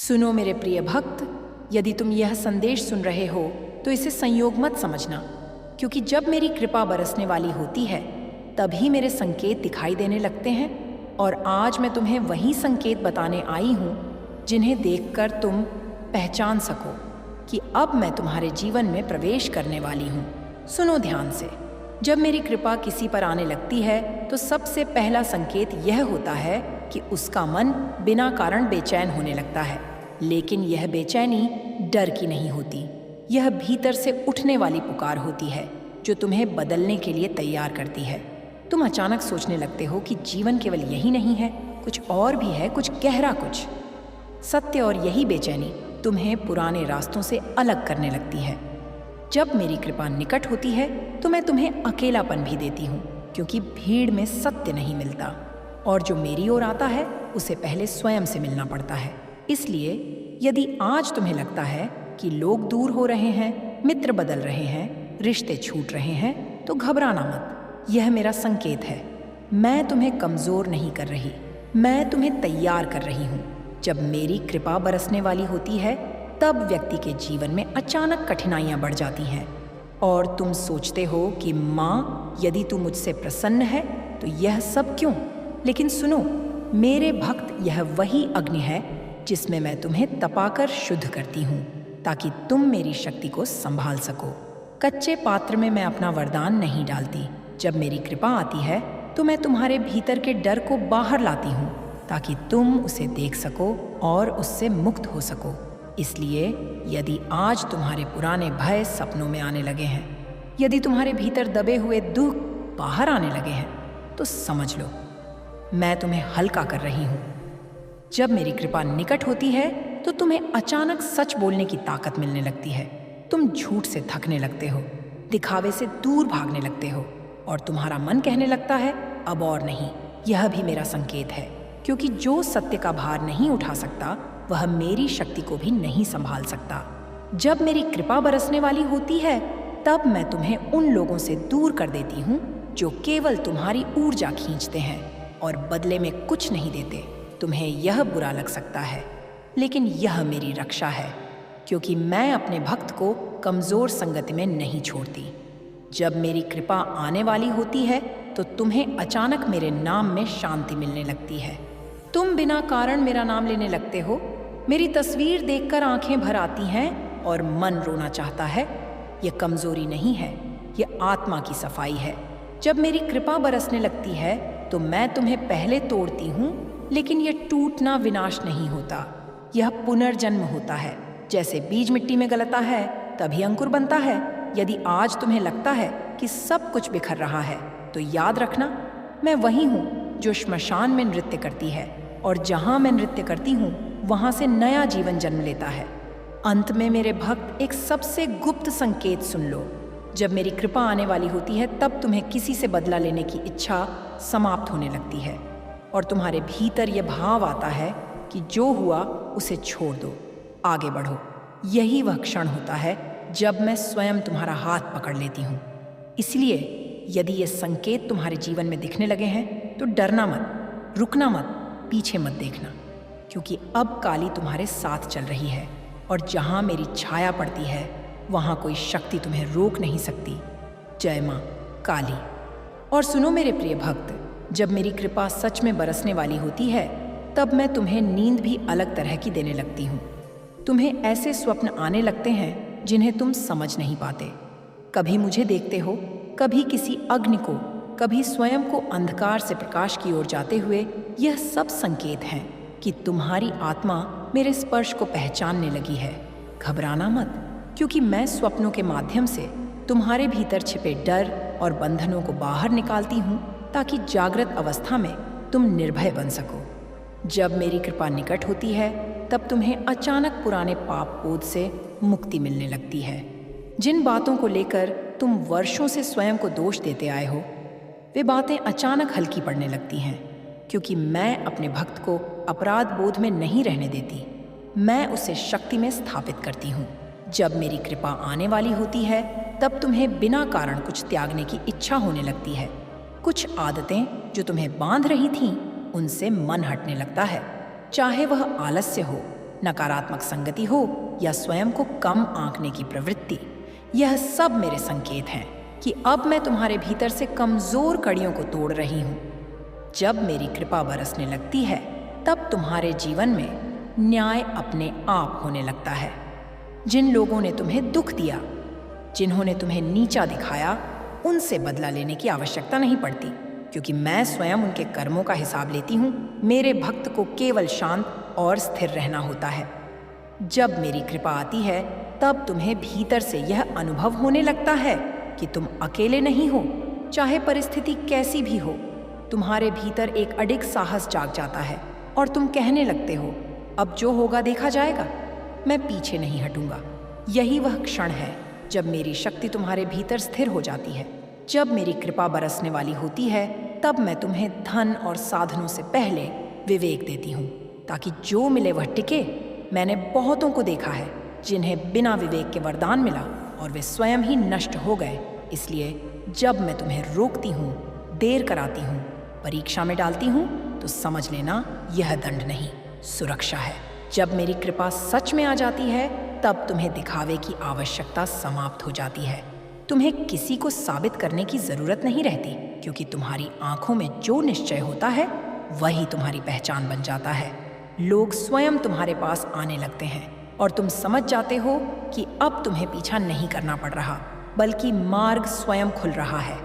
सुनो मेरे प्रिय भक्त, यदि तुम यह संदेश सुन रहे हो तो इसे संयोग मत समझना, क्योंकि जब मेरी कृपा बरसने वाली होती है तभी मेरे संकेत दिखाई देने लगते हैं। और आज मैं तुम्हें वही संकेत बताने आई हूँ जिन्हें देखकर तुम पहचान सको कि अब मैं तुम्हारे जीवन में प्रवेश करने वाली हूँ। सुनो ध्यान से। जब मेरी कृपा किसी पर आने लगती है तो सबसे पहला संकेत यह होता है कि उसका मन बिना कारण बेचैन होने लगता है। लेकिन यह बेचैनी डर की नहीं होती, यह भीतर से उठने वाली पुकार होती है जो तुम्हें बदलने के लिए तैयार करती है। तुम अचानक सोचने लगते हो कि जीवन केवल यही नहीं है, कुछ और भी है, कुछ गहरा कुछ सत्य। और यही बेचैनी तुम्हें पुराने रास्तों से अलग करने लगती है। जब मेरी कृपा निकट होती है तो मैं तुम्हें अकेलापन भी देती हूँ, क्योंकि भीड़ में सत्य नहीं मिलता और जो मेरी ओर आता है उसे पहले स्वयं से मिलना पड़ता है। इसलिए यदि आज तुम्हें लगता है कि लोग दूर हो रहे हैं, मित्र बदल रहे हैं, रिश्ते छूट रहे हैं, तो घबराना मत। यह मेरा संकेत है। मैं तुम्हें कमजोर नहीं कर रही, मैं तुम्हें तैयार कर रही हूँ। जब मेरी कृपा बरसने वाली होती है तब व्यक्ति के जीवन में अचानक कठिनाइयां बढ़ जाती हैं और तुम सोचते हो कि माँ, यदि तू मुझसे प्रसन्न है तो यह सब क्यों? लेकिन सुनो मेरे भक्त, यह वही अग्नि है जिसमें मैं तुम्हें तपाकर शुद्ध करती हूँ ताकि तुम मेरी शक्ति को संभाल सको। कच्चे पात्र में मैं अपना वरदान नहीं डालती। जब मेरी कृपा आती है तो मैं तुम्हारे भीतर के डर को बाहर लाती हूँ ताकि तुम उसे देख सको और उससे मुक्त हो सको। इसलिए यदि आज तुम्हारे पुराने भय सपनों में आने लगे हैं, यदि तुम्हारे भीतर दबे हुए दुख बाहर आने लगे हैं, तो समझ लो मैं तुम्हें हल्का कर रही हूँ। जब मेरी कृपा निकट होती है तो तुम्हें अचानक सच बोलने की ताकत मिलने लगती है। तुम झूठ से थकने लगते हो, दिखावे से दूर भागने लगते हो और तुम्हारा मन कहने लगता है अब और नहीं। यह भी मेरा संकेत है, क्योंकि जो सत्य का भार नहीं उठा सकता वह मेरी शक्ति को भी नहीं संभाल सकता। जब मेरी कृपा बरसने वाली होती है तब मैं तुम्हें उन लोगों से दूर कर देती हूँ जो केवल तुम्हारी ऊर्जा खींचते हैं और बदले में कुछ नहीं देते। तुम्हें यह बुरा लग सकता है, लेकिन यह मेरी रक्षा है, क्योंकि मैं अपने भक्त को कमजोर संगति में नहीं छोड़ती। जब मेरी कृपा आने वाली होती है तो तुम्हें अचानक मेरे नाम में शांति मिलने लगती है। तुम बिना कारण मेरा नाम लेने लगते हो, मेरी तस्वीर देखकर आंखें भर आती हैं और मन रोना चाहता है। यह कमजोरी नहीं है, यह आत्मा की सफाई है। जब मेरी कृपा बरसने लगती है तो मैं तुम्हें पहले तोड़ती हूँ, लेकिन यह टूटना विनाश नहीं होता, यह पुनर्जन्म होता है। जैसे बीज मिट्टी में गलता है तभी अंकुर बनता है। यदि आज तुम्हें लगता है कि सब कुछ बिखर रहा है तो याद रखना, मैं वही हूँ जो श्मशान में नृत्य करती है, और जहाँ मैं नृत्य करती हूँ वहाँ से नया जीवन जन्म लेता है। अंत में मेरे भक्त, एक सबसे गुप्त संकेत सुन लो। जब मेरी कृपा आने वाली होती है तब तुम्हें किसी से बदला लेने की इच्छा समाप्त होने लगती है और तुम्हारे भीतर यह भाव आता है कि जो हुआ उसे छोड़ दो, आगे बढ़ो। यही वह क्षण होता है जब मैं स्वयं तुम्हारा हाथ पकड़ लेती हूँ। इसलिए यदि ये संकेत तुम्हारे जीवन में दिखने लगे हैं तो डरना मत, रुकना मत, पीछे मत देखना, क्योंकि अब काली तुम्हारे साथ चल रही है और जहाँ मेरी छाया पड़ती है वहाँ कोई शक्ति तुम्हें रोक नहीं सकती। जय माँ काली। और सुनो मेरे प्रिय भक्त, जब मेरी कृपा सच में बरसने वाली होती है तब मैं तुम्हें नींद भी अलग तरह की देने लगती हूँ। तुम्हें ऐसे स्वप्न आने लगते हैं जिन्हें तुम समझ नहीं पाते। कभी मुझे देखते हो, कभी किसी अग्नि को, कभी स्वयं को अंधकार से प्रकाश की ओर जाते हुए। यह सब संकेत हैं कि तुम्हारी आत्मा मेरे स्पर्श को पहचानने लगी है। घबराना मत, क्योंकि मैं स्वप्नों के माध्यम से तुम्हारे भीतर छिपे डर और बंधनों को बाहर निकालती हूँ ताकि जागृत अवस्था में तुम निर्भय बन सको। जब मेरी कृपा निकट होती है तब तुम्हें अचानक पुराने पाप बोध से मुक्ति मिलने लगती है। जिन बातों को लेकर तुम वर्षों से स्वयं को दोष देते आए हो, वे बातें अचानक हल्की पड़ने लगती हैं, क्योंकि मैं अपने भक्त को अपराध बोध में नहीं रहने देती, मैं उसे शक्ति में स्थापित करती हूँ। जब मेरी कृपा आने वाली होती है तब तुम्हें बिना कारण कुछ त्यागने की इच्छा होने लगती है। कुछ आदतें जो तुम्हें बांध रही थीं, उनसे मन हटने लगता है, चाहे वह आलस्य हो, नकारात्मक संगति हो या स्वयं को कम आंकने की प्रवृत्ति, यह सब मेरे संकेत हैं कि अब मैं तुम्हारे भीतर से कमजोर कड़ियों को तोड़ रही हूँ। जब मेरी कृपा बरसने लगती है तब तुम्हारे जीवन में न्याय अपने आप होने लगता है। जिन लोगों ने तुम्हें दुख दिया, जिन्होंने तुम्हें नीचा दिखाया, उनसे बदला लेने की आवश्यकता नहीं पड़ती, क्योंकि मैं स्वयं उनके कर्मों का हिसाब लेती हूँ। मेरे भक्त को केवल शांत और स्थिर रहना होता है। जब मेरी कृपा आती है तब तुम्हें भीतर से यह अनुभव होने लगता है कि तुम अकेले नहीं हो, चाहे परिस्थिति कैसी भी हो। तुम्हारे भीतर एक अडिग साहस जाग जाता है और तुम कहने लगते हो, अब जो होगा देखा जाएगा, मैं पीछे नहीं हटूंगा। यही वह क्षण है जब मेरी शक्ति तुम्हारे भीतर स्थिर हो जाती है। जब मेरी कृपा बरसने वाली होती है तब मैं तुम्हें धन और साधनों से पहले विवेक देती हूँ, ताकि जो मिले वह टिके। मैंने बहुतों को देखा है जिन्हें बिना विवेक के वरदान मिला और वे स्वयं ही नष्ट हो गए। इसलिए जब मैं तुम्हें रोकती हूँ, देर कराती हूँ, परीक्षा में डालती हूँ, तो समझ लेना यह दंड नहीं, सुरक्षा है। जब मेरी कृपा सच में आ जाती है तब तुम्हें दिखावे की आवश्यकता समाप्त हो जाती है। तुम्हें किसी को साबित करने की जरूरत नहीं रहती, क्योंकि तुम्हारी आंखों में जो निश्चय होता है वही तुम्हारी पहचान बन जाता है। लोग स्वयं तुम्हारे पास आने लगते हैं और तुम समझ जाते हो कि अब तुम्हें पीछा नहीं करना पड़ रहा, बल्कि मार्ग स्वयं खुल रहा है।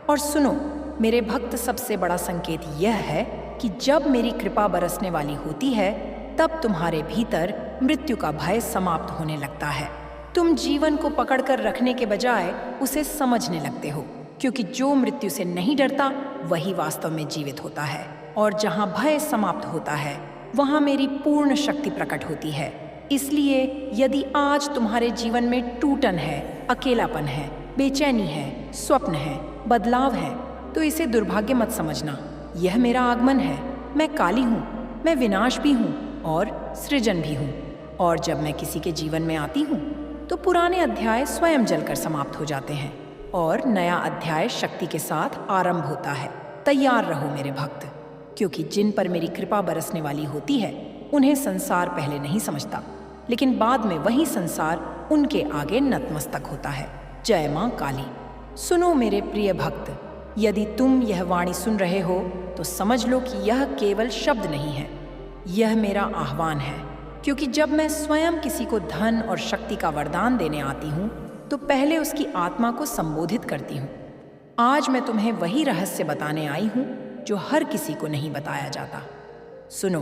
और सुनो मेरे भक्त, सबसे बड़ा संकेत यह है कि जब मेरी कृपा बरसने वाली होती है तब तुम्हारे भीतर मृत्यु का भय समाप्त होने लगता है। तुम जीवन को पकड़कर रखने के बजाय उसे समझने लगते हो, क्योंकि जो मृत्यु से नहीं डरता वही वास्तव में जीवित होता है। और जहाँ भय समाप्त होता है वहाँ मेरी पूर्ण शक्ति प्रकट होती है। इसलिए यदि आज तुम्हारे जीवन में टूटन है, अकेलापन है, बेचैनी है, स्वप्न है, बदलाव है, तो इसे दुर्भाग्य मत समझना। यह मेरा आगमन है। मैं काली हूँ, मैं विनाश भी हूँ और सृजन भी हूँ। और जब मैं किसी के जीवन में आती हूँ तो पुराने अध्याय स्वयं जलकर समाप्त हो जाते हैं और नया अध्याय शक्ति के साथ आरंभ होता है। तैयार रहो मेरे भक्त, क्योंकि जिन पर मेरी कृपा बरसने वाली होती है उन्हें संसार पहले नहीं समझता, लेकिन बाद में वही संसार उनके आगे नतमस्तक होता है। जय मां काली। सुनो मेरे प्रिय भक्त, यदि तुम यह वाणी सुन रहे हो तो समझ लो कि यह केवल शब्द नहीं है, यह मेरा आह्वान है। क्योंकि जब मैं स्वयं किसी को धन और शक्ति का वरदान देने आती हूँ तो पहले उसकी आत्मा को संबोधित करती हूँ। आज मैं तुम्हें वही रहस्य बताने आई हूँ जो हर किसी को नहीं बताया जाता। सुनो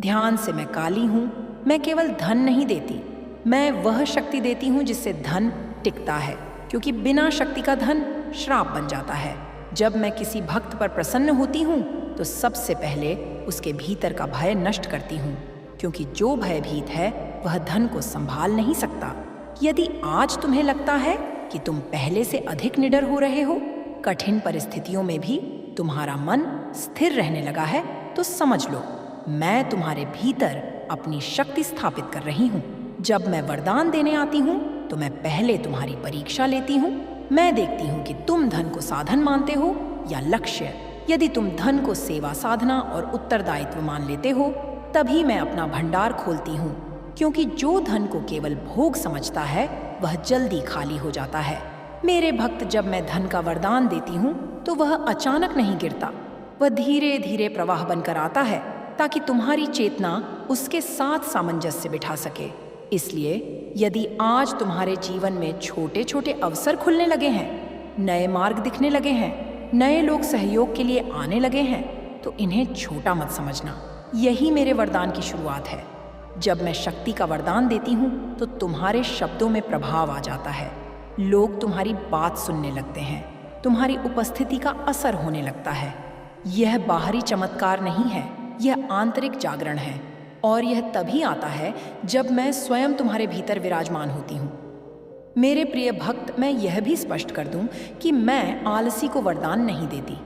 ध्यान से, मैं काली हूँ। मैं केवल धन नहीं देती, मैं वह शक्ति देती हूँ जिससे धन टिकता है, क्योंकि बिना शक्ति का धन श्राप बन जाता है। जब मैं किसी भक्त पर प्रसन्न होती हूँ तो सबसे पहले उसके भीतर का भय नष्ट करती हूँ, क्योंकि जो भयभीत है वह धन को संभाल नहीं सकता। यदि आज तुम्हें लगता है कि तुम पहले से अधिक निडर हो रहे हो, कठिन परिस्थितियों में भी तुम्हारा मन स्थिर रहने लगा है, तो समझ लो मैं तुम्हारे भीतर अपनी शक्ति स्थापित कर रही हूँ। जब मैं वरदान देने आती हूँ तो मैं पहले तुम्हारी परीक्षा लेती हूँ। मैं देखती हूँ कि तुम धन को साधन मानते हो या लक्ष्य। यदि तुम धन को सेवा साधना और उत्तरदायित्व मान लेते हो तभी मैं अपना भंडार खोलती हूँ, क्योंकि जो धन को केवल भोग समझता है वह जल्दी खाली हो जाता है। मेरे भक्त, जब मैं धन का वरदान देती हूँ तो वह अचानक नहीं गिरता, वह धीरे धीरे प्रवाह बनकर आता है, ताकि तुम्हारी चेतना उसके साथ सामंजस्य बिठा सके। इसलिए यदि आज तुम्हारे जीवन में छोटे छोटे अवसर खुलने लगे हैं, नए मार्ग दिखने लगे हैं, नए लोग सहयोग के लिए आने लगे हैं, तो इन्हें छोटा मत समझना। यही मेरे वरदान की शुरुआत है। जब मैं शक्ति का वरदान देती हूँ तो तुम्हारे शब्दों में प्रभाव आ जाता है। लोग तुम्हारी बात सुनने लगते हैं, तुम्हारी उपस्थिति का असर होने लगता है। यह बाहरी चमत्कार नहीं है, यह आंतरिक जागरण है, और यह तभी आता है जब मैं स्वयं तुम्हारे भीतर विराजमान होती हूँ। मेरे प्रिय भक्त, मैं यह भी स्पष्ट कर दूं कि मैं आलसी को वरदान नहीं देती।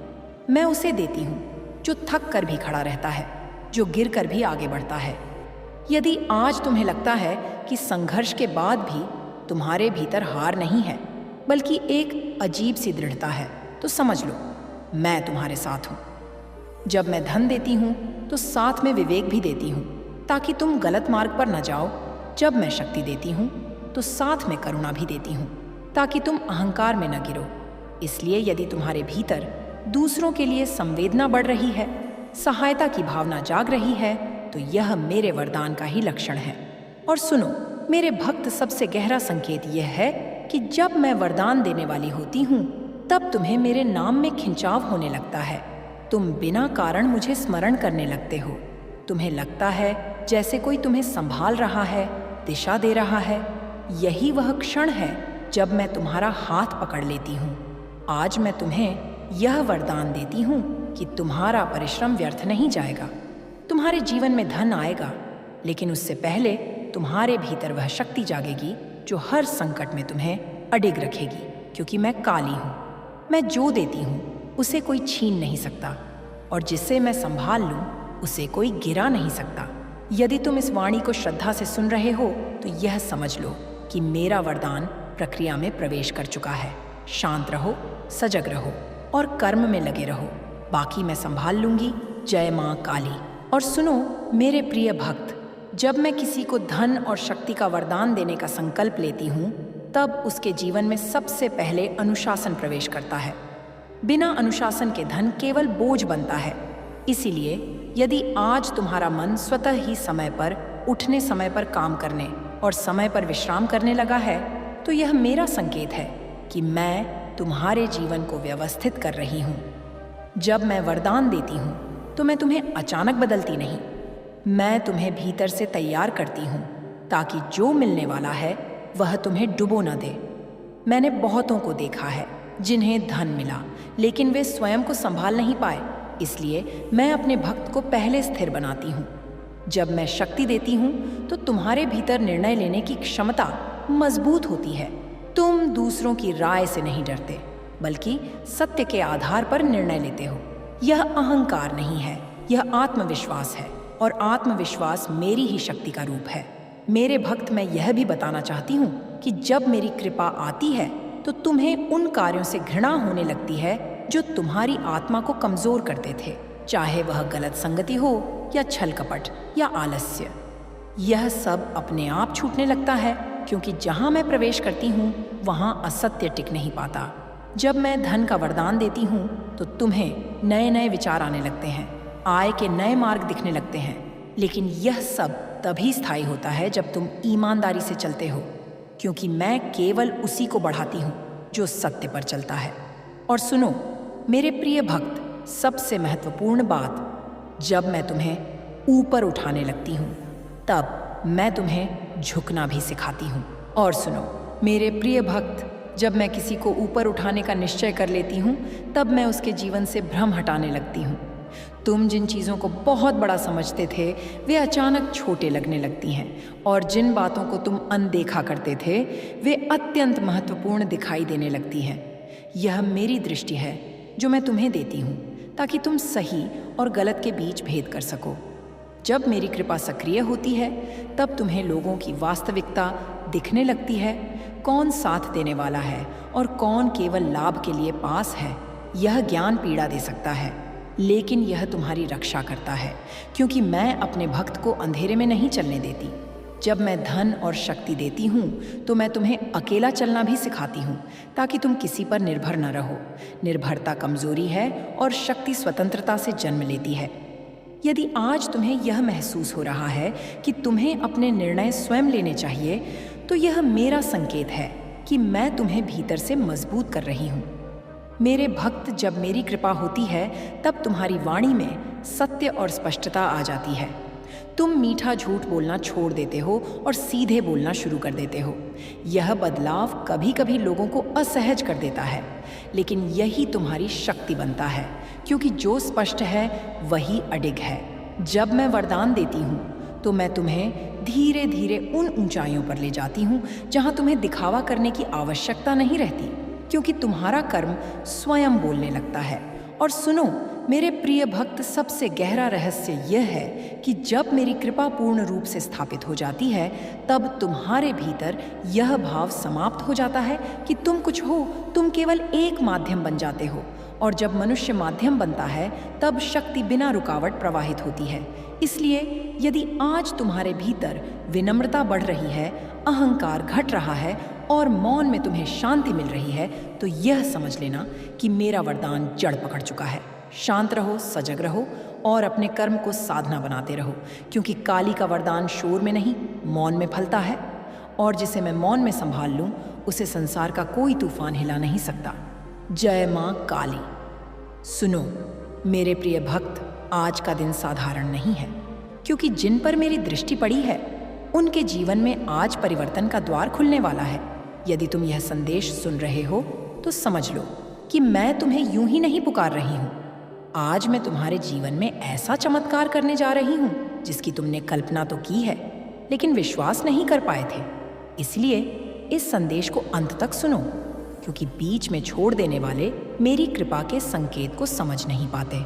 मैं उसे देती हूँ जो थक कर भी खड़ा रहता है, जो गिर कर भी आगे बढ़ता है। यदि आज तुम्हें लगता है कि संघर्ष के बाद भी तुम्हारे भीतर हार नहीं है, बल्कि एक अजीब सी दृढ़ता है, तो समझ लो मैं तुम्हारे साथ हूँ। जब मैं धन देती हूँ तो साथ में विवेक भी देती हूँ। ताकि तुम गलत मार्ग पर न जाओ। जब मैं शक्ति देती हूँ तो साथ में करुणा भी देती हूँ, ताकि तुम अहंकार में न गिरो। इसलिए यदि तुम्हारे भीतर दूसरों के लिए संवेदना बढ़ रही है, सहायता की भावना जाग रही है, तो यह मेरे वरदान का ही लक्षण है। और सुनो मेरे भक्त, सबसे गहरा संकेत यह है कि जब मैं वरदान देने वाली होती हूँ तब तुम्हें मेरे नाम में खिंचाव होने लगता है। तुम बिना कारण मुझे स्मरण करने लगते हो। तुम्हें लगता है जैसे कोई तुम्हें संभाल रहा है, दिशा दे रहा है। यही वह क्षण है जब मैं तुम्हारा हाथ पकड़ लेती हूँ। आज मैं तुम्हें यह वरदान देती हूँ कि तुम्हारा परिश्रम व्यर्थ नहीं जाएगा। तुम्हारे जीवन में धन आएगा, लेकिन उससे पहले तुम्हारे भीतर वह शक्ति जागेगी जो हर संकट में तुम्हें अडिग रखेगी। क्योंकि मैं काली हूँ, मैं जो देती हूँ उसे कोई छीन नहीं सकता, और जिसे मैं संभाल लूँ उसे कोई गिरा नहीं सकता। यदि तुम इस वाणी को श्रद्धा से सुन रहे हो तो यह समझ लो कि मेरा वरदान प्रक्रिया में प्रवेश कर चुका है। शांत रहो, सजग रहो और कर्म में लगे रहो। बाकी मैं संभाल लूंगी। जय माँ काली। और सुनो मेरे प्रिय भक्त, जब मैं किसी को धन और शक्ति का वरदान देने का संकल्प लेती हूँ तब उसके जीवन में सबसे पहले अनुशासन प्रवेश करता है। बिना अनुशासन के धन केवल बोझ बनता है। इसीलिए यदि आज तुम्हारा मन स्वतः ही समय पर उठने, समय पर काम करने और समय पर विश्राम करने लगा है, तो यह मेरा संकेत है कि मैं तुम्हारे जीवन को व्यवस्थित कर रही हूँ। जब मैं वरदान देती हूँ तो मैं तुम्हें अचानक बदलती नहीं, मैं तुम्हें भीतर से तैयार करती हूँ ताकि जो मिलने वाला है वह तुम्हें डुबो न दे। मैंने बहुतों को देखा है जिन्हें धन मिला लेकिन वे स्वयं को संभाल नहीं पाए। इसलिए मैं अपने भक्त को पहले स्थिर बनाती हूँ। जब मैं शक्ति देती हूँ तो तुम्हारे भीतर निर्णय लेने की क्षमता मजबूत होती है। तुम दूसरों की राय से नहीं डरते, बल्कि सत्य के आधार पर निर्णय लेते हो। यह अहंकार नहीं है, यह आत्मविश्वास है, और आत्मविश्वास मेरी ही शक्ति का रूप है। मेरे भक्त, मैं यह भी बताना चाहती हूँ कि जब मेरी कृपा आती है तो तुम्हें उन कार्यों से घृणा होने लगती है जो तुम्हारी आत्मा को कमजोर करते थे, चाहे वह गलत संगति हो या छल कपट या आलस्य। यह सब अपने आप छूटने लगता है, क्योंकि जहाँ मैं प्रवेश करती हूँ वहाँ असत्य टिक नहीं पाता। जब मैं धन का वरदान देती हूँ तो तुम्हें नए नए विचार आने लगते हैं, आय के नए मार्ग दिखने लगते हैं। लेकिन यह सब तभी स्थायी होता है जब तुम ईमानदारी से चलते हो, क्योंकि मैं केवल उसी को बढ़ाती हूँ जो सत्य पर चलता है। और सुनो मेरे प्रिय भक्त, सबसे महत्वपूर्ण बात, जब मैं तुम्हें ऊपर उठाने लगती हूँ तब मैं तुम्हें झुकना भी सिखाती हूँ। और सुनो मेरे प्रिय भक्त, जब मैं किसी को ऊपर उठाने का निश्चय कर लेती हूँ तब मैं उसके जीवन से भ्रम हटाने लगती हूँ। तुम जिन चीज़ों को बहुत बड़ा समझते थे वे अचानक छोटे लगने लगती हैं, और जिन बातों को तुम अनदेखा करते थे वे अत्यंत महत्वपूर्ण दिखाई देने लगती हैं। यह मेरी दृष्टि है जो मैं तुम्हें देती हूँ, ताकि तुम सही और गलत के बीच भेद कर सको। जब मेरी कृपा सक्रिय होती है तब तुम्हें लोगों की वास्तविकता दिखने लगती है, कौन साथ देने वाला है और कौन केवल लाभ के लिए पास है। यह ज्ञान पीड़ा दे सकता है, लेकिन यह तुम्हारी रक्षा करता है, क्योंकि मैं अपने भक्त को अंधेरे में नहीं चलने देती। जब मैं धन और शक्ति देती हूँ तो मैं तुम्हें अकेला चलना भी सिखाती हूँ, ताकि तुम किसी पर निर्भर न रहो। निर्भरता कमजोरी है और शक्ति स्वतंत्रता से जन्म लेती है। यदि आज तुम्हें यह महसूस हो रहा है कि तुम्हें अपने निर्णय स्वयं लेने चाहिए, तो यह मेरा संकेत है कि मैं तुम्हें भीतर से मजबूत कर रही हूँ। मेरे भक्त, जब मेरी कृपा होती है तब तुम्हारी वाणी में सत्य और स्पष्टता आ जाती है। तुम मीठा झूठ बोलना छोड़ देते हो और सीधे बोलना शुरू कर देते हो। यह बदलाव कभी कभी लोगों को असहज कर देता है, लेकिन यही तुम्हारी शक्ति बनता है, क्योंकि जो स्पष्ट है वही अडिग है। जब मैं वरदान देती हूँ तो मैं तुम्हें धीरे धीरे उन ऊंचाइयों पर ले जाती हूँ जहाँ तुम्हें दिखावा करने की आवश्यकता नहीं रहती, क्योंकि तुम्हारा कर्म स्वयं बोलने लगता है। और सुनो मेरे प्रिय भक्त, सबसे गहरा रहस्य यह है कि जब मेरी कृपा पूर्ण रूप से स्थापित हो जाती है तब तुम्हारे भीतर यह भाव समाप्त हो जाता है कि तुम कुछ हो, तुम केवल एक माध्यम बन जाते हो, और जब मनुष्य माध्यम बनता है तब शक्ति बिना रुकावट प्रवाहित होती है। इसलिए यदि आज तुम्हारे भीतर विनम्रता बढ़ रही है, अहंकार घट रहा है और मौन में तुम्हें शांति मिल रही है, तो यह समझ लेना कि मेरा वरदान जड़ पकड़ चुका है। शांत रहो, सजग रहो और अपने कर्म को साधना बनाते रहो, क्योंकि काली का वरदान शोर में नहीं, मौन में फलता है। और जिसे मैं मौन में संभाल लूं, उसे संसार का कोई तूफान हिला नहीं सकता। जय मां काली। सुनो मेरे प्रिय भक्त, आज का दिन साधारण नहीं है, क्योंकि जिन पर मेरी दृष्टि पड़ी है उनके जीवन में आज परिवर्तन का द्वार खुलने वाला है। यदि तुम यह संदेश सुन रहे हो तो समझ लो कि मैं तुम्हें यूं ही नहीं पुकार रही हूं। आज मैं तुम्हारे जीवन में ऐसा चमत्कार करने जा रही हूं जिसकी तुमने कल्पना तो की है, लेकिन विश्वास नहीं कर पाए थे। इसलिए इस संदेश को अंत तक सुनो, क्योंकि बीच में छोड़ देने वाले मेरी कृपा के संकेत को समझ नहीं पाते।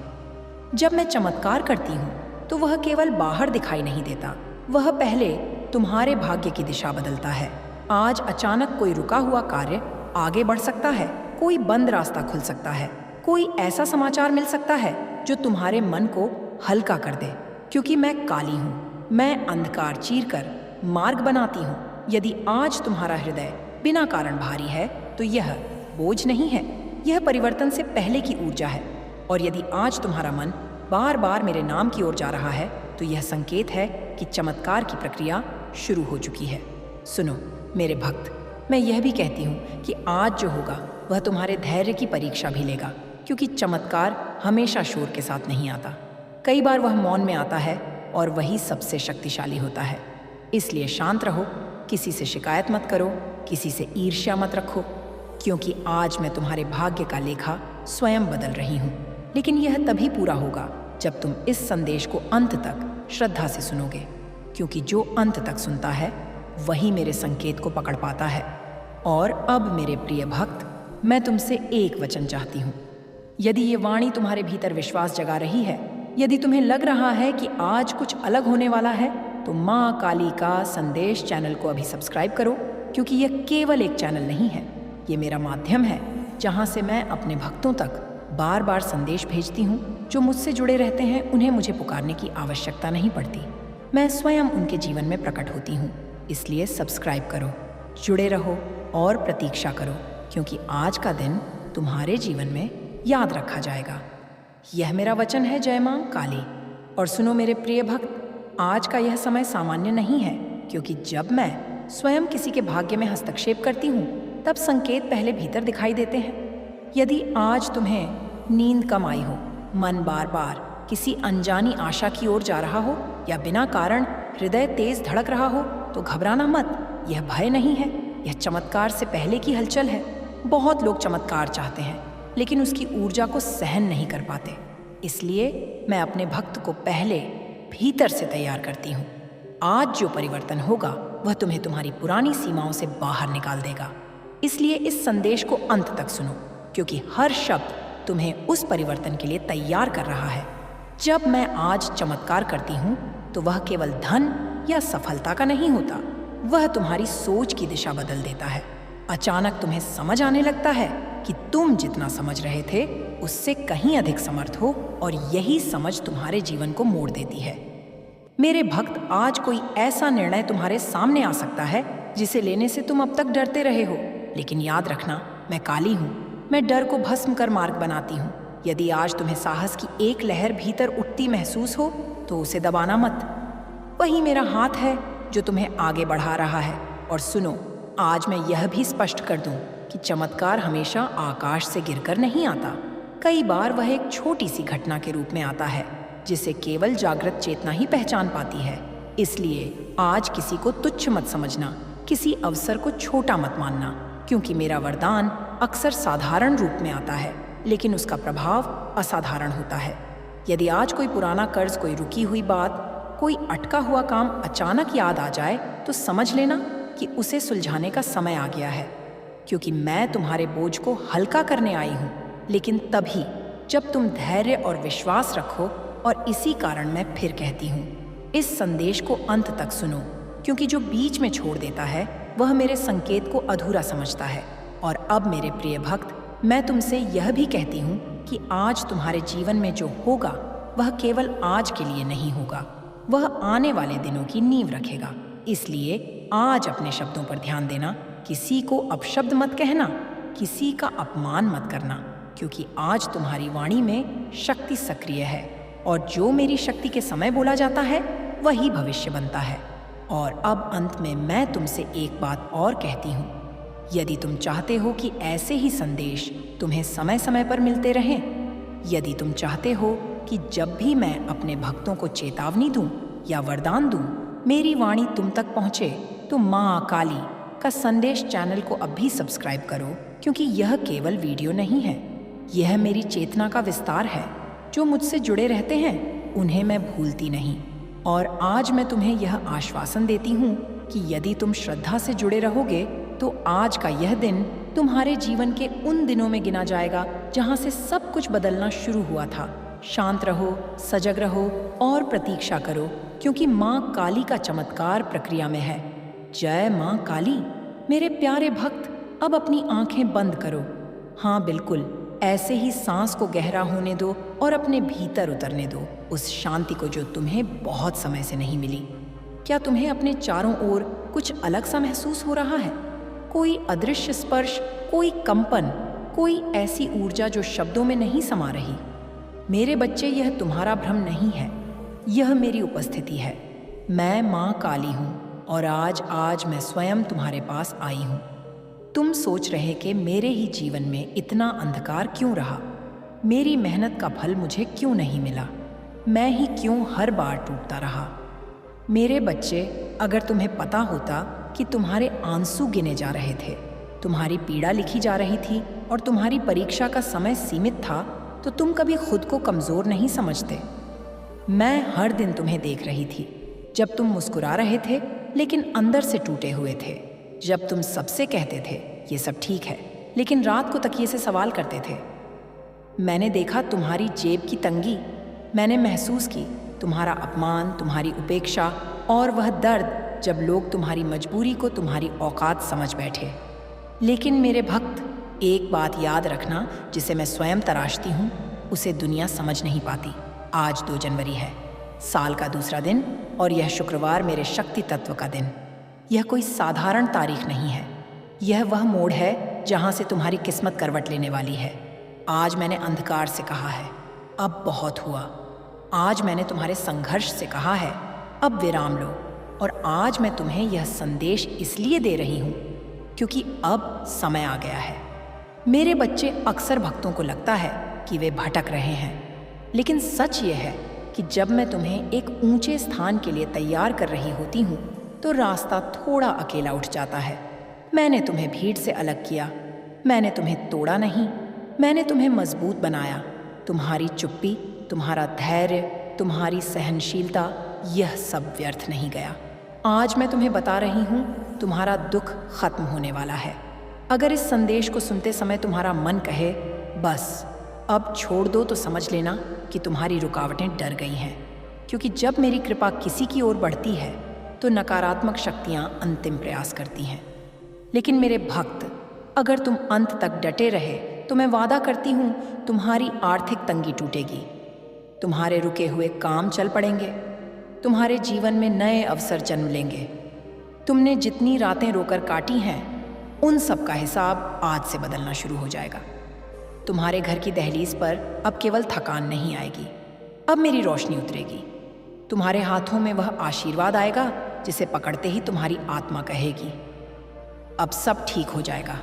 जब मैं चमत्कार करती हूँ तो वह केवल बाहर दिखाई नहीं देता, वह पहले तुम्हारे भाग्य की दिशा बदलता है। आज अचानक कोई रुका हुआ कार्य आगे बढ़ सकता है, कोई बंद रास्ता खुल सकता है, कोई ऐसा समाचार मिल सकता है जो तुम्हारे मन को हल्का कर दे। क्योंकि मैं काली हूँ, मैं अंधकार चीरकर मार्ग बनाती हूँ। यदि आज तुम्हारा हृदय बिना कारण भारी है तो यह बोझ नहीं है, यह परिवर्तन से पहले की ऊर्जा है। और यदि आज तुम्हारा मन बार बार मेरे नाम की ओर जा रहा है तो यह संकेत है कि चमत्कार की प्रक्रिया शुरू हो चुकी है। सुनो मेरे भक्त, मैं यह भी कहती हूँ कि आज जो होगा वह तुम्हारे धैर्य की परीक्षा भी लेगा, क्योंकि चमत्कार हमेशा शोर के साथ नहीं आता। कई बार वह मौन में आता है और वही सबसे शक्तिशाली होता है। इसलिए शांत रहो, किसी से शिकायत मत करो, किसी से ईर्ष्या मत रखो, क्योंकि आज मैं तुम्हारे भाग्य का लेखा स्वयं बदल रही हूँ। लेकिन यह तभी पूरा होगा जब तुम इस संदेश को अंत तक श्रद्धा से सुनोगे, क्योंकि जो अंत तक सुनता है वही मेरे संकेत को पकड़ पाता है। और अब मेरे प्रिय भक्त, मैं तुमसे एक वचन चाहती हूँ। यदि ये वाणी तुम्हारे भीतर विश्वास जगा रही है, यदि तुम्हें लग रहा है कि आज कुछ अलग होने वाला है, तो माँ काली का संदेश चैनल को अभी सब्सक्राइब करो, क्योंकि यह केवल एक चैनल नहीं है, ये मेरा माध्यम है जहाँ से मैं अपने भक्तों तक बार बार संदेश भेजती हूँ। जो मुझसे जुड़े रहते हैं उन्हें मुझे पुकारने की आवश्यकता नहीं पड़ती, मैं स्वयं उनके जीवन में प्रकट होती हूँ। इसलिए सब्सक्राइब करो, जुड़े रहो और प्रतीक्षा करो, क्योंकि आज का दिन तुम्हारे जीवन में याद रखा जाएगा। यह मेरा वचन है जय मां काली। और सुनो मेरे प्रिय भक्त, आज का यह समय सामान्य नहीं है, क्योंकि जब मैं स्वयं किसी के भाग्य में हस्तक्षेप करती हूँ तब संकेत पहले भीतर दिखाई देते हैं। यदि आज तुम्हें नींद कम आई हो, मन बार बार किसी अनजानी आशा की ओर जा रहा हो, या बिना कारण हृदय तेज धड़क रहा हो, तो घबराना मत। यह भय नहीं है, यह चमत्कार से पहले की हलचल है। बहुत लोग चमत्कार चाहते हैं लेकिन उसकी ऊर्जा को सहन नहीं कर पाते। इसलिए मैं अपने भक्त को पहले भीतर से तैयार करती हूँ। आज जो परिवर्तन होगा वह तुम्हें तुम्हारी पुरानी सीमाओं से बाहर निकाल देगा। इसलिए इस संदेश को अंत तक सुनो, क्योंकि हर शब्द तुम्हें उस परिवर्तन के लिए तैयार कर रहा है। जब मैं आज चमत्कार करती हूँ तो वह केवल धन या सफलता का नहीं होता, वह तुम्हारी सोच की दिशा बदल देता है। अचानक तुम्हें समझ आने लगता है कि तुम जितना समझ रहे थे उससे कहीं अधिक समर्थ हो, और यही समझ तुम्हारे जीवन को मोड़ देती है। मेरे भक्त, आज कोई ऐसा निर्णय तुम्हारे सामने आ सकता है जिसे लेने से तुम अब तक डरते रहे हो। लेकिन याद रखना, मैं काली हूँ, मैं डर को भस्म कर मार्ग बनाती हूँ। यदि आज तुम्हें साहस की एक लहर भीतर उठती महसूस हो तो उसे दबाना मत। वही मेरा हाथ है जो तुम्हें आगे बढ़ा रहा है। और सुनो, आज मैं यह भी स्पष्ट कर दूं कि चमत्कार हमेशा आकाश से गिरकर नहीं आता। कई बार वह एक छोटी सी घटना के रूप में आता है जिसे केवल जागृत चेतना ही पहचान पाती है। इसलिए आज किसी को तुच्छ मत समझना, किसी अवसर को छोटा मत मानना, क्योंकि मेरा वरदान अक्सर साधारण रूप में आता है लेकिन उसका प्रभाव असाधारण होता है। यदि आज कोई पुराना कर्ज, कोई रुकी हुई बात, कोई अटका हुआ काम अचानक याद आ जाए तो समझ लेना कि उसे सुलझाने का समय आ गया है, क्योंकि मैं तुम्हारे बोझ को हल्का करने आई हूँ, लेकिन तभी जब तुम धैर्य और विश्वास रखो। और इसी कारण मैं फिर कहती हूँ, इस संदेश को अंत तक सुनो, क्योंकि जो बीच में छोड़ देता है वह मेरे संकेत को अधूरा समझता है। और अब मेरे प्रिय भक्त, मैं तुमसे यह भी कहती हूँ कि आज तुम्हारे जीवन में जो होगा वह केवल आज के लिए नहीं होगा, वह आने वाले दिनों की नींव रखेगा। इसलिए आज अपने शब्दों पर ध्यान देना, किसी को अपशब्द मत कहना, किसी का अपमान मत करना, क्योंकि आज तुम्हारी वाणी में शक्ति सक्रिय है और जो मेरी शक्ति के समय बोला जाता है वही भविष्य बनता है। और अब अंत में मैं तुमसे एक बात और कहती हूँ, यदि तुम चाहते हो कि ऐसे ही संदेश तुम्हें समय समय पर मिलते रहें, यदि तुम चाहते हो कि जब भी मैं अपने भक्तों को चेतावनी दूं या वरदान दूं, मेरी वाणी तुम तक पहुंचे, तो माँ काली का संदेश चैनल को अब भी सब्सक्राइब करो, क्योंकि यह केवल वीडियो नहीं है, यह मेरी चेतना का विस्तार है। जो मुझसे जुड़े रहते हैं उन्हें मैं भूलती नहीं। और आज मैं तुम्हें यह आश्वासन देती हूँ कि यदि तुम श्रद्धा से जुड़े रहोगे तो आज का यह दिन तुम्हारे जीवन के उन दिनों में गिना जाएगा जहाँ से सब कुछ बदलना शुरू हुआ था। शांत रहो, सजग रहो और प्रतीक्षा करो, क्योंकि माँ काली का चमत्कार प्रक्रिया में है। जय माँ काली। मेरे प्यारे भक्त, अब अपनी आंखें बंद करो। हाँ बिल्कुल, ऐसे ही सांस को गहरा होने दो और अपने भीतर उतरने दो उस शांति को जो तुम्हें बहुत समय से नहीं मिली। क्या तुम्हें अपने चारों ओर कुछ अलग सा महसूस हो रहा है? कोई अदृश्य स्पर्श, कोई कंपन, कोई ऐसी ऊर्जा जो शब्दों में नहीं समा रही। मेरे बच्चे, यह तुम्हारा भ्रम नहीं है, यह मेरी उपस्थिति है। मैं माँ काली हूँ और आज मैं स्वयं तुम्हारे पास आई हूँ। तुम सोच रहे कि मेरे ही जीवन में इतना अंधकार क्यों रहा, मेरी मेहनत का फल मुझे क्यों नहीं मिला, मैं ही क्यों हर बार टूटता रहा। मेरे बच्चे, अगर तुम्हें पता होता कि तुम्हारे आंसू गिने जा रहे थे, तुम्हारी पीड़ा लिखी जा रही थी और तुम्हारी परीक्षा का समय सीमित था, तो तुम कभी खुद को कमज़ोर नहीं समझते। मैं हर दिन तुम्हें देख रही थी, जब तुम मुस्कुरा रहे थे लेकिन अंदर से टूटे हुए थे, जब तुम सबसे कहते थे ये सब ठीक है, लेकिन रात को तकिए से सवाल करते थे। मैंने देखा तुम्हारी जेब की तंगी, मैंने महसूस की तुम्हारा अपमान, तुम्हारी उपेक्षा और वह दर्द जब लोग तुम्हारी मजबूरी को तुम्हारी औकात समझ बैठे। लेकिन मेरे भक्त, एक बात याद रखना, जिसे मैं स्वयं तराशती हूँ उसे दुनिया समझ नहीं पाती। आज 2 जनवरी है, साल का दूसरा दिन, और यह शुक्रवार मेरे शक्ति तत्व का दिन। यह कोई साधारण तारीख नहीं है, यह वह मोड़ है जहाँ से तुम्हारी किस्मत करवट लेने वाली है। आज मैंने अंधकार से कहा है, अब बहुत हुआ। आज मैंने तुम्हारे संघर्ष से कहा है, अब विराम लो। और आज मैं तुम्हें यह संदेश इसलिए दे रही हूँ क्योंकि अब समय आ गया है। मेरे बच्चे, अक्सर भक्तों को लगता है कि वे भटक रहे हैं, लेकिन सच ये है कि जब मैं तुम्हें एक ऊंचे स्थान के लिए तैयार कर रही होती हूँ तो रास्ता थोड़ा अकेला उठ जाता है। मैंने तुम्हें भीड़ से अलग किया, मैंने तुम्हें तोड़ा नहीं, मैंने तुम्हें मजबूत बनाया। तुम्हारी चुप्पी, तुम्हारा धैर्य, तुम्हारी सहनशीलता, यह सब व्यर्थ नहीं गया। आज मैं तुम्हें बता रही हूँ, तुम्हारा दुख खत्म होने वाला है। अगर इस संदेश को सुनते समय तुम्हारा मन कहे बस अब छोड़ दो, तो समझ लेना कि तुम्हारी रुकावटें डर गई हैं, क्योंकि जब मेरी कृपा किसी की ओर बढ़ती है तो नकारात्मक शक्तियाँ अंतिम प्रयास करती हैं। लेकिन मेरे भक्त, अगर तुम अंत तक डटे रहे तो मैं वादा करती हूँ तुम्हारी आर्थिक तंगी टूटेगी, तुम्हारे रुके हुए काम चल पड़ेंगे, तुम्हारे जीवन में नए अवसर जन्म लेंगे। तुमने जितनी रातें रोकर काटी हैं उन सब का हिसाब आज से बदलना शुरू हो जाएगा। तुम्हारे घर की दहलीज पर अब केवल थकान नहीं आएगी, अब मेरी रोशनी उतरेगी। तुम्हारे हाथों में वह आशीर्वाद आएगा जिसे पकड़ते ही तुम्हारी आत्मा कहेगी अब सब ठीक हो जाएगा।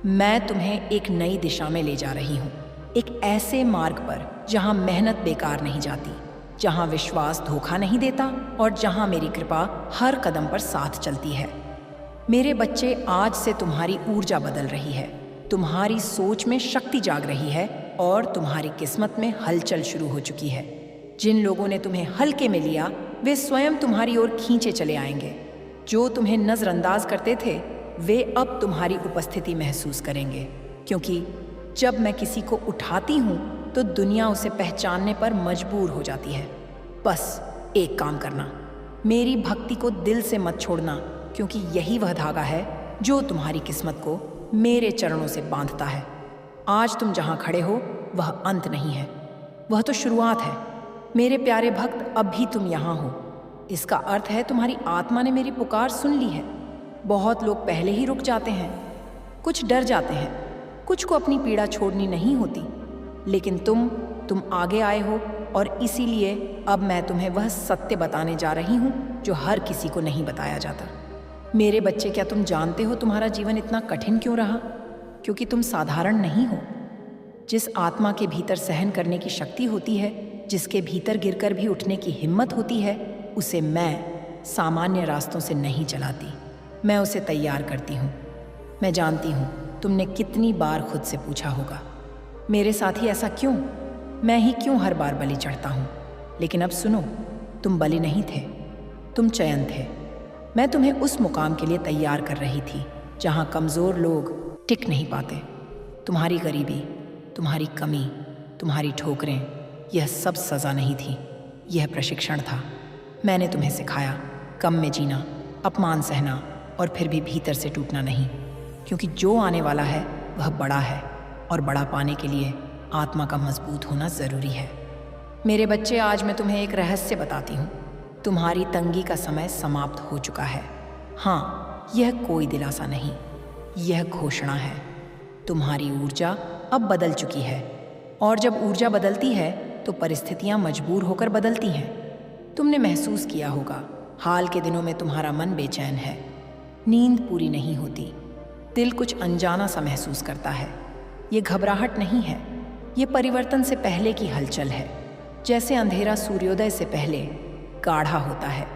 मैं तुम्हें एक नई दिशा में ले जा रही हूँ, एक ऐसे मार्ग पर जहाँ मेहनत बेकार नहीं जाती, जहाँ विश्वास धोखा नहीं देता और जहाँ मेरी कृपा हर कदम पर साथ चलती है। मेरे बच्चे, आज से तुम्हारी ऊर्जा बदल रही है, तुम्हारी सोच में शक्ति जाग रही है और तुम्हारी किस्मत में हलचल शुरू हो चुकी है। जिन लोगों ने तुम्हें हल्के में लिया वे स्वयं तुम्हारी ओर खींचे चले आएंगे। जो तुम्हें नज़रअंदाज करते थे वे अब तुम्हारी उपस्थिति महसूस करेंगे, क्योंकि जब मैं किसी को उठाती हूँ तो दुनिया उसे पहचानने पर मजबूर हो जाती है। बस एक काम करना, मेरी भक्ति को दिल से मत छोड़ना, क्योंकि यही वह धागा है जो तुम्हारी किस्मत को मेरे चरणों से बांधता है। आज तुम जहाँ खड़े हो वह अंत नहीं है, वह तो शुरुआत है। मेरे प्यारे भक्त, अब भी तुम यहाँ हो, इसका अर्थ है तुम्हारी आत्मा ने मेरी पुकार सुन ली है। बहुत लोग पहले ही रुक जाते हैं, कुछ डर जाते हैं, कुछ को अपनी पीड़ा छोड़नी नहीं होती, लेकिन तुम आगे आए हो और इसीलिए अब मैं तुम्हें वह सत्य बताने जा रही हूँ जो हर किसी को नहीं बताया जाता। मेरे बच्चे, क्या तुम जानते हो तुम्हारा जीवन इतना कठिन क्यों रहा? क्योंकि तुम साधारण नहीं हो। जिस आत्मा के भीतर सहन करने की शक्ति होती है, जिसके भीतर गिरकर भी उठने की हिम्मत होती है, उसे मैं सामान्य रास्तों से नहीं चलाती, मैं उसे तैयार करती हूँ। मैं जानती हूँ तुमने कितनी बार खुद से पूछा होगा, मेरे साथ ही ऐसा क्यों, मैं ही क्यों हर बार बलि चढ़ता हूँ? लेकिन अब सुनो, तुम बलि नहीं थे, तुम चयन थे। मैं तुम्हें उस मुकाम के लिए तैयार कर रही थी जहाँ कमज़ोर लोग टिक नहीं पाते। तुम्हारी गरीबी, तुम्हारी कमी, तुम्हारी ठोकरें, यह सब सज़ा नहीं थी, यह प्रशिक्षण था। मैंने तुम्हें सिखाया कम में जीना, अपमान सहना और फिर भी भीतर से टूटना नहीं, क्योंकि जो आने वाला है वह बड़ा है और बड़ा पाने के लिए आत्मा का मजबूत होना ज़रूरी है। मेरे बच्चे, आज मैं तुम्हें एक रहस्य बताती हूँ। तुम्हारी तंगी का समय समाप्त हो चुका है। हाँ, यह कोई दिलासा नहीं, यह घोषणा है। तुम्हारी ऊर्जा अब बदल चुकी है, और जब ऊर्जा बदलती है तो परिस्थितियाँ मजबूर होकर बदलती हैं। तुमने महसूस किया होगा, हाल के दिनों में तुम्हारा मन बेचैन है, नींद पूरी नहीं होती, दिल कुछ अनजाना सा महसूस करता है। ये घबराहट नहीं है, ये परिवर्तन से पहले की हलचल है। जैसे अंधेरा सूर्योदय से पहले गाढ़ा होता है,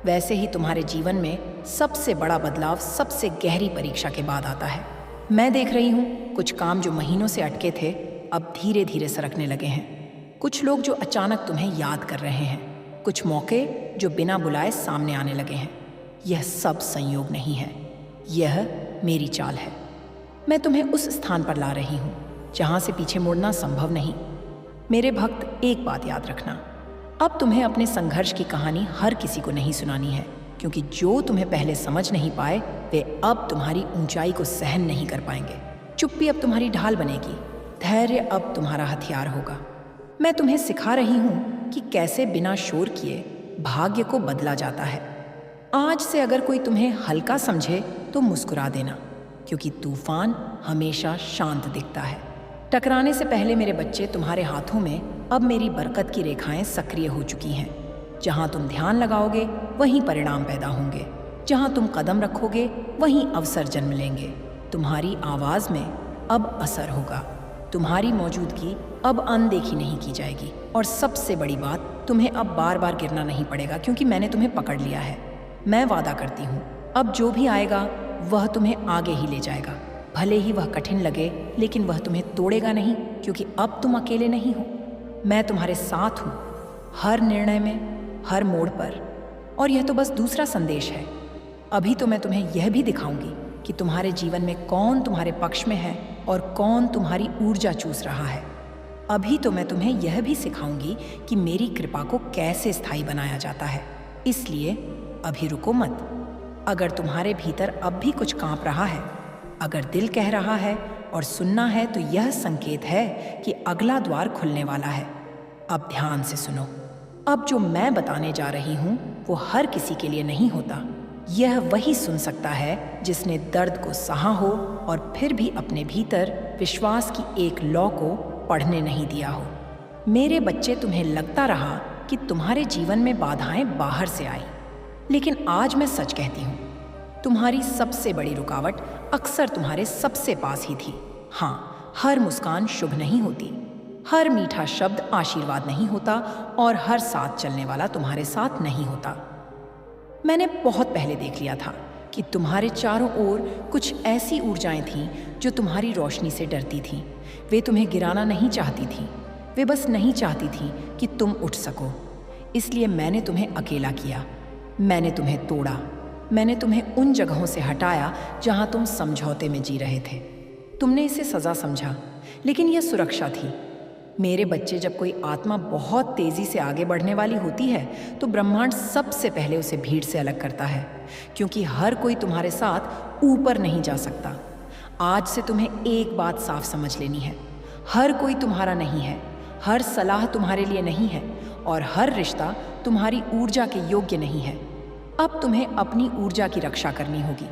वैसे ही तुम्हारे जीवन में सबसे बड़ा बदलाव सबसे गहरी परीक्षा के बाद आता है। मैं देख रही हूँ कुछ काम जो महीनों से अटके थे अब धीरे धीरे सरकने लगे हैं। कुछ लोग जो अचानक तुम्हें याद कर रहे हैं, कुछ मौके जो बिना बुलाए सामने आने लगे हैं। यह सब संयोग नहीं है, यह मेरी चाल है। मैं तुम्हें उस स्थान पर ला रही हूँ जहाँ से पीछे मुड़ना संभव नहीं। मेरे भक्त, एक बात याद रखना, अब तुम्हें अपने संघर्ष की कहानी हर किसी को नहीं सुनानी है, क्योंकि जो तुम्हें पहले समझ नहीं पाए वे अब तुम्हारी ऊंचाई को सहन नहीं कर पाएंगे। चुप्पी अब तुम्हारी ढाल बनेगी, धैर्य अब तुम्हारा हथियार होगा। मैं तुम्हें सिखा रही हूँ कि कैसे बिना शोर किए भाग्य को बदला जाता है। आज से अगर कोई तुम्हें हल्का समझे तो मुस्कुरा देना, क्योंकि तूफान हमेशा शांत दिखता है। टकराने से पहले मेरे बच्चे, तुम्हारे हाथों में अब मेरी बरकत की रेखाएं सक्रिय हो चुकी हैं। जहां तुम ध्यान लगाओगे वहीं परिणाम पैदा होंगे, जहां तुम कदम रखोगे वहीं अवसर जन्म लेंगे। तुम्हारी आवाज़ में अब असर होगा, तुम्हारी मौजूदगी अब अनदेखी नहीं की जाएगी। और सबसे बड़ी बात, तुम्हें अब बार बार गिरना नहीं पड़ेगा, क्योंकि मैंने तुम्हें पकड़ लिया है। मैं वादा करती हूँ, अब जो भी आएगा वह तुम्हें आगे ही ले जाएगा। भले ही वह कठिन लगे, लेकिन वह तुम्हें तोड़ेगा नहीं, क्योंकि अब तुम अकेले नहीं हो। मैं तुम्हारे साथ हूँ, हर निर्णय में, हर मोड़ पर। और यह तो बस दूसरा संदेश है। अभी तो मैं तुम्हें यह भी दिखाऊंगी कि तुम्हारे जीवन में कौन तुम्हारे पक्ष में है और कौन तुम्हारी ऊर्जा चूस रहा है। अभी तो मैं तुम्हें यह भी सिखाऊंगी कि मेरी कृपा को कैसे स्थायी बनाया जाता है। इसलिए अभी रुको मत। अगर तुम्हारे भीतर अब भी कुछ कांप रहा है, अगर दिल कह रहा है और सुनना है, तो यह संकेत है कि अगला द्वार खुलने वाला है। अब ध्यान से सुनो। अब जो मैं बताने जा रही हूँ वो हर किसी के लिए नहीं होता। यह वही सुन सकता है जिसने दर्द को सहा हो और फिर भी अपने भीतर विश्वास की एक लौ को पढ़ने नहीं दिया हो। मेरे बच्चे, तुम्हें लगता रहा कि तुम्हारे जीवन में बाधाएं बाहर से आई, लेकिन आज मैं सच कहती हूँ, तुम्हारी सबसे बड़ी रुकावट अक्सर तुम्हारे सबसे पास ही थी। हाँ, हर मुस्कान शुभ नहीं होती, हर मीठा शब्द आशीर्वाद नहीं होता, और हर साथ चलने वाला तुम्हारे साथ नहीं होता। मैंने बहुत पहले देख लिया था कि तुम्हारे चारों ओर कुछ ऐसी ऊर्जाएं थीं जो तुम्हारी रोशनी से डरती थीं। वे तुम्हें गिराना नहीं चाहती थीं, वे बस नहीं चाहती थीं कि तुम उठ सको। इसलिए मैंने तुम्हें अकेला किया, मैंने तुम्हें तोड़ा, मैंने तुम्हें उन जगहों से हटाया जहां तुम समझौते में जी रहे थे। तुमने इसे सज़ा समझा, लेकिन यह सुरक्षा थी। मेरे बच्चे, जब कोई आत्मा बहुत तेज़ी से आगे बढ़ने वाली होती है तो ब्रह्मांड सबसे पहले उसे भीड़ से अलग करता है, क्योंकि हर कोई तुम्हारे साथ ऊपर नहीं जा सकता। आज से तुम्हें एक बात साफ समझ लेनी है, हर कोई तुम्हारा नहीं है, हर सलाह तुम्हारे लिए नहीं है और हर रिश्ता तुम्हारी ऊर्जा के योग्य नहीं है। अब तुम्हें अपनी ऊर्जा की रक्षा करनी होगी।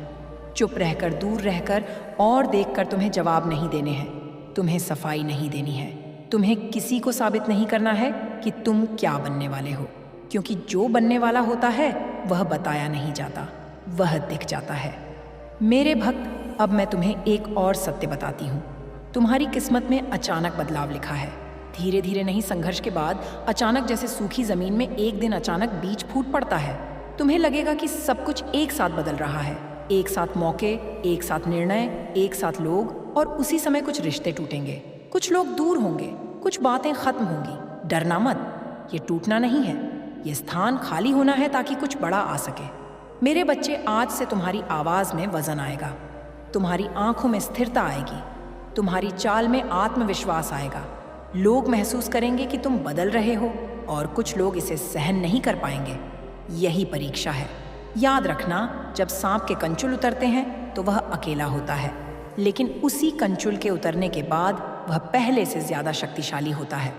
चुप रहकर, दूर रहकर और देखकर तुम्हें जवाब नहीं देने हैं। तुम्हें सफाई नहीं देनी है। तुम्हें किसी को साबित नहीं करना है कि तुम क्या बनने वाले हो, क्योंकि जो बनने वाला होता है वह बताया नहीं जाता, वह दिख जाता है। मेरे भक्त, अब मैं तुम्हें एक और सत्य बताती हूँ। तुम्हारी किस्मत में अचानक बदलाव लिखा है। धीरे धीरे नहीं, संघर्ष के बाद अचानक, जैसे सूखी जमीन में एक दिन अचानक बीज फूट पड़ता है। तुम्हें लगेगा कि सब कुछ एक साथ बदल रहा है, एक साथ मौके, एक साथ निर्णय, एक साथ लोग, और उसी समय कुछ रिश्ते टूटेंगे, कुछ लोग दूर होंगे, कुछ बातें खत्म होंगी। डरना मत, ये टूटना नहीं है, ये स्थान खाली होना है ताकि कुछ बड़ा आ सके। मेरे बच्चे, आज से तुम्हारी आवाज में वजन आएगा, तुम्हारी आंखों में स्थिरता आएगी, तुम्हारी चाल में आत्मविश्वास आएगा। लोग महसूस करेंगे कि तुम बदल रहे हो और कुछ लोग इसे सहन नहीं कर पाएंगे। यही परीक्षा है। याद रखना, जब सांप के कंचुल उतरते हैं तो वह अकेला होता है, लेकिन उसी कंचुल के उतरने के बाद वह पहले से ज्यादा शक्तिशाली होता है।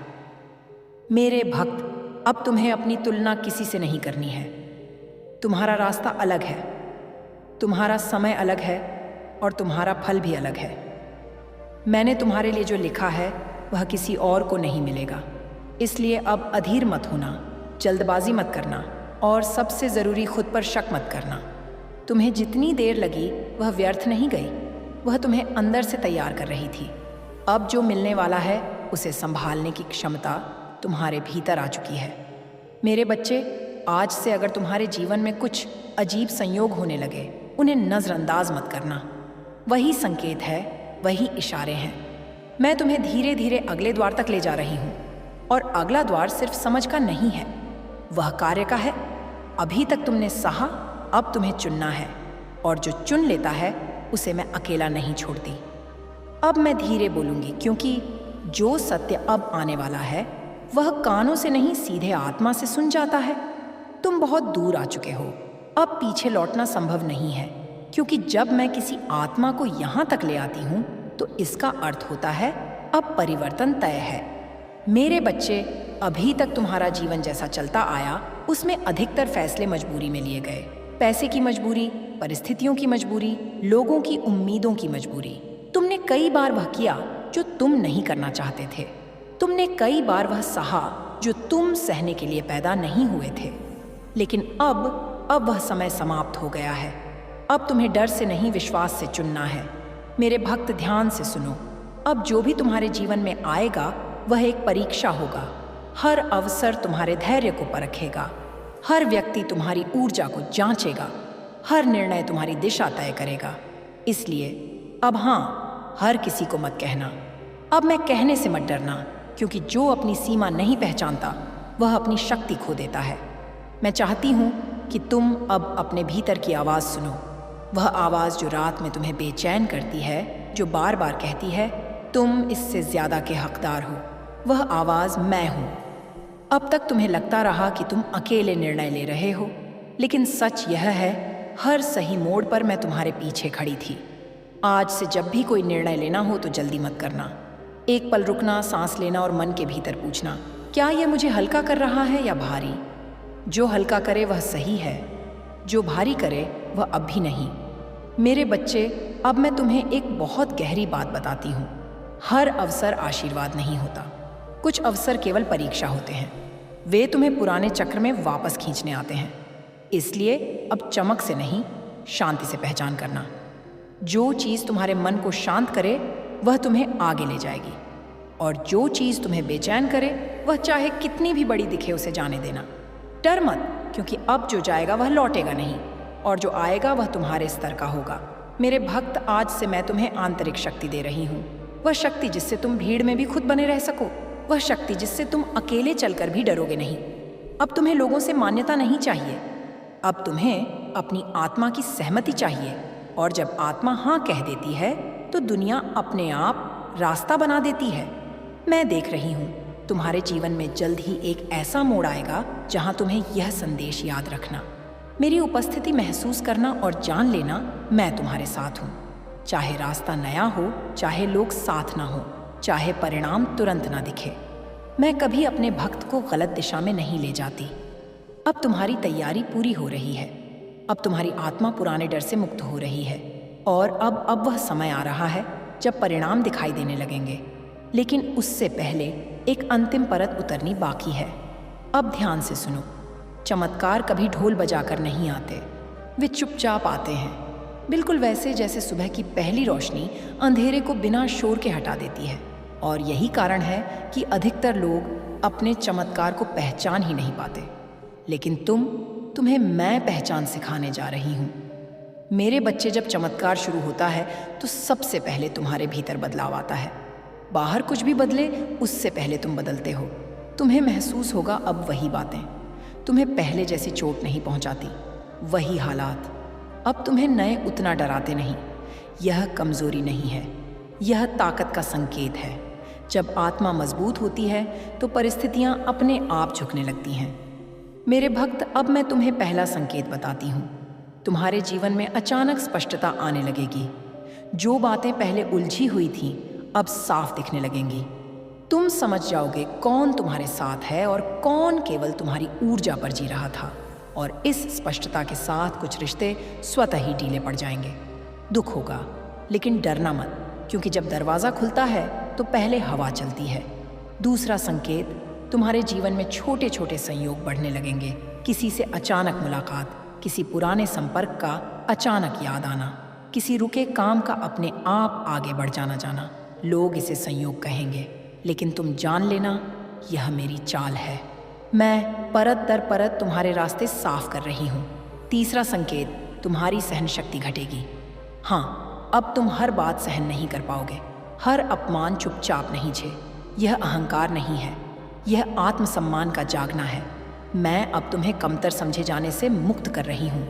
मेरे भक्त, अब तुम्हें अपनी तुलना किसी से नहीं करनी है। तुम्हारा रास्ता अलग है, तुम्हारा समय अलग है और तुम्हारा फल भी अलग है। मैंने तुम्हारे लिए जो लिखा है वह किसी और को नहीं मिलेगा। इसलिए अब अधीर मत होना, जल्दबाजी मत करना और सबसे ज़रूरी, खुद पर शक मत करना। तुम्हें जितनी देर लगी वह व्यर्थ नहीं गई, वह तुम्हें अंदर से तैयार कर रही थी। अब जो मिलने वाला है उसे संभालने की क्षमता तुम्हारे भीतर आ चुकी है। मेरे बच्चे, आज से अगर तुम्हारे जीवन में कुछ अजीब संयोग होने लगे, उन्हें नज़रअंदाज मत करना। वही संकेत है, वही इशारे हैं। मैं तुम्हें धीरे धीरे अगले द्वार तक ले जा रही हूँ, और अगला द्वार सिर्फ समझ का नहीं है, वह कार्य का है। अभी तक तुमने सहा, अब तुम्हें चुनना है, और जो चुन लेता है उसे मैं अकेला नहीं छोड़ती। अब मैं धीरे बोलूंगी, क्योंकि जो सत्य अब आने वाला है वह कानों से नहीं, सीधे आत्मा से सुन जाता है। तुम बहुत दूर आ चुके हो, अब पीछे लौटना संभव नहीं है, क्योंकि जब मैं किसी आत्मा को यहाँ तक ले आती हूँ तो इसका अर्थ होता है अब परिवर्तन तय है। मेरे बच्चे, अभी तक तुम्हारा जीवन जैसा चलता आया उसमें अधिकतर फैसले मजबूरी में लिए गए। पैसे की मजबूरी, परिस्थितियों की मजबूरी, लोगों की उम्मीदों की मजबूरी। तुमने कई बार वह किया जो तुम नहीं करना चाहते थे। तुमने कई बार वह सहा जो तुम सहने के लिए पैदा नहीं हुए थे। लेकिन अब वह समय समाप्त हो गया है। अब तुम्हें डर से नहीं, विश्वास से चुनना है। मेरे भक्त, ध्यान से सुनो। अब जो भी तुम्हारे जीवन में आएगा वह एक परीक्षा होगा। हर अवसर तुम्हारे धैर्य को परखेगा, हर व्यक्ति तुम्हारी ऊर्जा को जांचेगा, हर निर्णय तुम्हारी दिशा तय करेगा। इसलिए अब हाँ, हर किसी को मत कहना। अब मैं कहने से मत डरना, क्योंकि जो अपनी सीमा नहीं पहचानता वह अपनी शक्ति खो देता है। मैं चाहती हूँ कि तुम अब अपने भीतर की आवाज़ सुनो, वह आवाज़ जो रात में तुम्हें बेचैन करती है, जो बार बार कहती है तुम इससे ज़्यादा के हकदार हो। वह आवाज़ मैं हूँ। अब तक तुम्हें लगता रहा कि तुम अकेले निर्णय ले रहे हो, लेकिन सच यह है, हर सही मोड़ पर मैं तुम्हारे पीछे खड़ी थी। आज से जब भी कोई निर्णय लेना हो तो जल्दी मत करना। एक पल रुकना, सांस लेना और मन के भीतर पूछना, क्या यह मुझे हल्का कर रहा है या भारी? जो हल्का करे वह सही है, जो भारी करे वह अब भी नहीं। मेरे बच्चे, अब मैं तुम्हें एक बहुत गहरी बात बताती हूँ। हर अवसर आशीर्वाद नहीं होता, कुछ अवसर केवल परीक्षा होते हैं। वे तुम्हें पुराने चक्र में वापस खींचने आते हैं। इसलिए अब चमक से नहीं, शांति से पहचान करना। जो चीज़ तुम्हारे मन को शांत करे वह तुम्हें आगे ले जाएगी, और जो चीज़ तुम्हें बेचैन करे वह चाहे कितनी भी बड़ी दिखे उसे जाने देना। डर मत, क्योंकि अब जो जाएगा वह लौटेगा नहीं, और जो आएगा वह तुम्हारे स्तर का होगा। मेरे भक्त, आज से मैं तुम्हें आंतरिक शक्ति दे रही हूँ। वह शक्ति जिससे तुम भीड़ में भी खुद बने रह सको, वह शक्ति जिससे तुम अकेले चलकर भी डरोगे नहीं। अब तुम्हें लोगों से मान्यता नहीं चाहिए, अब तुम्हें अपनी आत्मा की सहमति चाहिए। और जब आत्मा हाँ कह देती है तो दुनिया अपने आप रास्ता बना देती है। मैं देख रही हूँ, तुम्हारे जीवन में जल्द ही एक ऐसा मोड़ आएगा जहाँ तुम्हें यह संदेश याद रखना, मेरी उपस्थिति महसूस करना और जान लेना, मैं तुम्हारे साथ हूँ। चाहे रास्ता नया हो, चाहे लोग साथ ना हो, चाहे परिणाम तुरंत ना दिखे। मैं कभी अपने भक्त को गलत दिशा में नहीं ले जाती। अब तुम्हारी तैयारी पूरी हो रही है। अब तुम्हारी आत्मा पुराने डर से मुक्त हो रही है और अब वह समय आ रहा है जब परिणाम दिखाई देने लगेंगे। लेकिन उससे पहले एक अंतिम परत उतरनी बाकी है। अब ध्यान से सुनो। चमत्कार कभी ढोल बजाकर नहीं आते, वे चुपचाप आते हैं, बिल्कुल वैसे जैसे सुबह की पहली रोशनी अंधेरे को बिना शोर के हटा देती है। और यही कारण है कि अधिकतर लोग अपने चमत्कार को पहचान ही नहीं पाते। लेकिन तुम्हें मैं पहचान सिखाने जा रही हूँ। मेरे बच्चे, जब चमत्कार शुरू होता है तो सबसे पहले तुम्हारे भीतर बदलाव आता है। बाहर कुछ भी बदले उससे पहले तुम बदलते हो। तुम्हें महसूस होगा अब वही बातें। तुम्हें पहले जैसी चोट नहीं पहुंचाती, वही हालात। अब तुम्हें नए उतना डराते नहीं। यह कमजोरी नहीं है, यह ताकत का संकेत है। जब आत्मा मजबूत होती है तो परिस्थितियां अपने आप झुकने लगती हैं। मेरे भक्त, अब मैं तुम्हें पहला संकेत बताती हूँ। तुम्हारे जीवन में अचानक स्पष्टता आने लगेगी। जो बातें पहले उलझी हुई थीं अब साफ दिखने लगेंगी। तुम समझ जाओगे कौन तुम्हारे साथ है और कौन केवल तुम्हारी ऊर्जा पर जी रहा था। और इस स्पष्टता के साथ कुछ रिश्ते स्वतः ही ढीले पड़ जाएंगे। दुख होगा, लेकिन डरना मत, क्योंकि जब दरवाज़ा खुलता है तो पहले हवा चलती है। दूसरा संकेत, तुम्हारे जीवन में छोटे छोटे संयोग बढ़ने लगेंगे। किसी से अचानक मुलाकात, किसी पुराने संपर्क का अचानक याद आना, किसी रुके काम का अपने आप आगे बढ़ जाना। लोग इसे संयोग कहेंगे, लेकिन तुम जान लेना यह मेरी चाल है। मैं परत दर परत तुम्हारे रास्ते साफ कर रही हूँ। तीसरा संकेत, तुम्हारी सहन शक्ति घटेगी। हाँ, अब तुम हर बात सहन नहीं कर पाओगे, हर अपमान चुपचाप नहीं झे। यह अहंकार नहीं है, यह आत्मसम्मान का जागना है। मैं अब तुम्हें कमतर समझे जाने से मुक्त कर रही हूँ।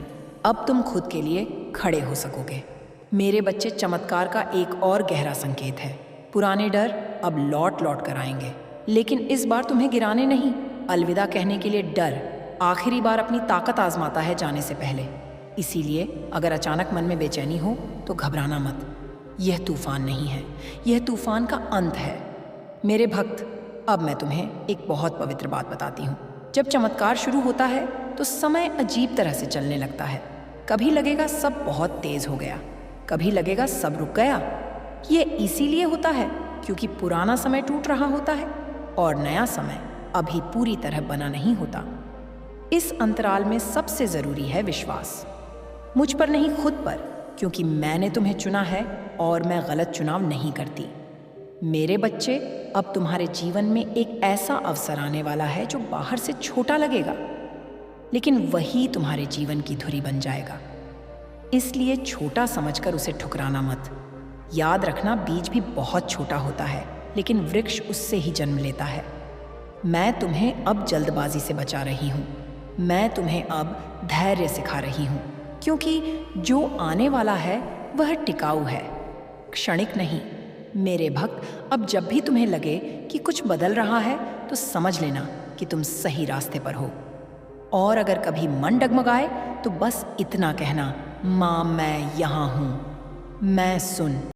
अब तुम खुद के लिए खड़े हो सकोगे। मेरे बच्चे, चमत्कार का एक और गहरा संकेत है। पुराने डर अब लौट कर आएंगे, लेकिन इस बार तुम्हें गिराने नहीं, अलविदा कहने के लिए। डर आखिरी बार अपनी ताकत आजमाता है जाने से पहले। इसीलिए अगर अचानक मन में बेचैनी हो तो घबराना मत। यह तूफान नहीं है, यह तूफान का अंत है। मेरे भक्त, अब मैं तुम्हें एक बहुत पवित्र बात बताती हूँ। जब चमत्कार शुरू होता है तो समय अजीब तरह से चलने लगता है। कभी लगेगा सब बहुत तेज हो गया, कभी लगेगा सब रुक गया। ये इसीलिए होता है क्योंकि पुराना समय टूट रहा होता है और नया समय अभी पूरी तरह बना नहीं होता। इस अंतराल में सबसे जरूरी है विश्वास, मुझ पर नहीं, खुद पर, क्योंकि मैंने तुम्हें चुना है और मैं गलत चुनाव नहीं करती। मेरे बच्चे, अब तुम्हारे जीवन में एक ऐसा अवसर आने वाला है जो बाहर से छोटा लगेगा, लेकिन वही तुम्हारे जीवन की धुरी बन जाएगा। इसलिए छोटा समझकर उसे ठुकराना मत। याद रखना, बीज भी बहुत छोटा होता है, लेकिन वृक्ष उससे ही जन्म लेता है। मैं तुम्हें अब जल्दबाजी से बचा रही हूँ। मैं तुम्हें अब धैर्य सिखा रही हूँ, क्योंकि जो आने वाला है वह टिकाऊ है, क्षणिक नहीं। मेरे भक्त, अब जब भी तुम्हें लगे कि कुछ बदल रहा है तो समझ लेना कि तुम सही रास्ते पर हो। और अगर कभी मन डगमगाए तो बस इतना कहना, माँ मैं यहाँ हूँ, मैं सुन।